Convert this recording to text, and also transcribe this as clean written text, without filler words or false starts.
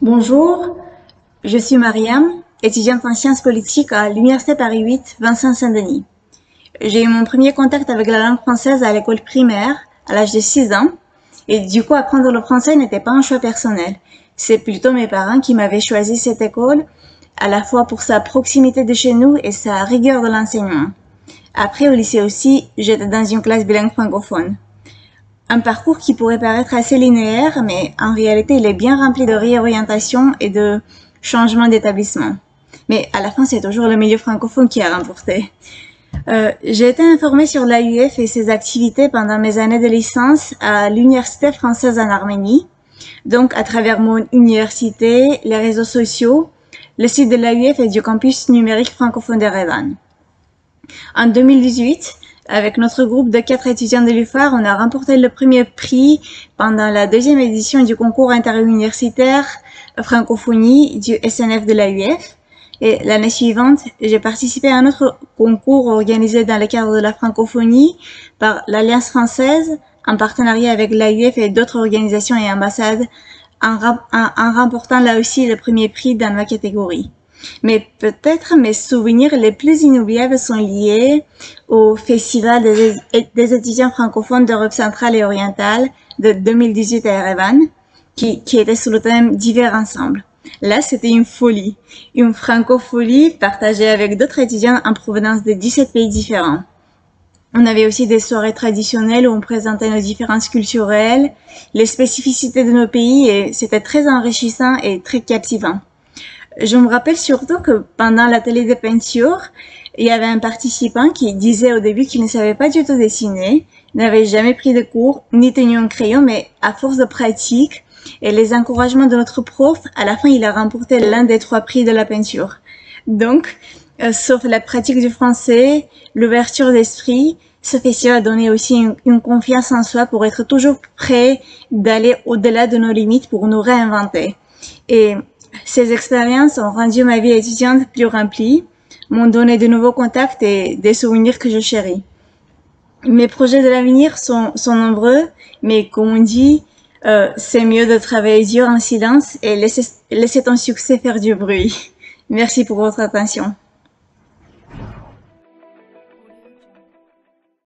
Bonjour, je suis Mariam, étudiante en sciences politiques à l'Université Paris 8, Vincennes-Saint-Denis. J'ai eu mon premier contact avec la langue française à l'école primaire, à l'âge de 6 ans, et du coup apprendre le français n'était pas un choix personnel. C'est plutôt mes parents qui m'avaient choisi cette école, à la fois pour sa proximité de chez nous et sa rigueur de l'enseignement. Après, au lycée aussi, j'étais dans une classe bilingue francophone. Un parcours qui pourrait paraître assez linéaire, mais en réalité, il est bien rempli de réorientation et de changements d'établissement. Mais à la fin, c'est toujours le milieu francophone qui a remporté. J'ai été informée sur l'AUF et ses activités pendant mes années de licence à l'Université française en Arménie. Donc, à travers mon université, les réseaux sociaux, le site de l'AUF et du campus numérique francophone d'Erevan. En 2018, avec notre groupe de 4 étudiants de l'UFAR, on a remporté le premier prix pendant la deuxième édition du concours interuniversitaire francophonie du SNF de l'AUF. Et l'année suivante, j'ai participé à un autre concours organisé dans le cadre de la francophonie par l'Alliance française en partenariat avec l'AUF et d'autres organisations et ambassades en remportant là aussi le premier prix dans ma catégorie. Mais peut-être mes souvenirs les plus inoubliables sont liés au Festival des étudiants francophones d'Europe centrale et orientale de 2018 à Erevan, qui était sous le thème Divers ensemble. Là, c'était une francophonie partagée avec d'autres étudiants en provenance de 17 pays différents. On avait aussi des soirées traditionnelles où on présentait nos différences culturelles, les spécificités de nos pays, et c'était très enrichissant et très captivant. Je me rappelle surtout que pendant l'atelier de peinture, il y avait un participant qui disait au début qu'il ne savait pas du tout dessiner, n'avait jamais pris de cours, ni tenu un crayon, mais à force de pratique et les encouragements de notre prof, à la fin, il a remporté l'un des 3 prix de la peinture. Donc, sauf la pratique du français, l'ouverture d'esprit, ce festival a donné aussi une confiance en soi pour être toujours prêt d'aller au-delà de nos limites pour nous réinventer. Et ces expériences ont rendu ma vie étudiante plus remplie, m'ont donné de nouveaux contacts et des souvenirs que je chéris. Mes projets de l'avenir sont nombreux, mais comme on dit, c'est mieux de travailler dur en silence et laisser ton succès faire du bruit. Merci pour votre attention.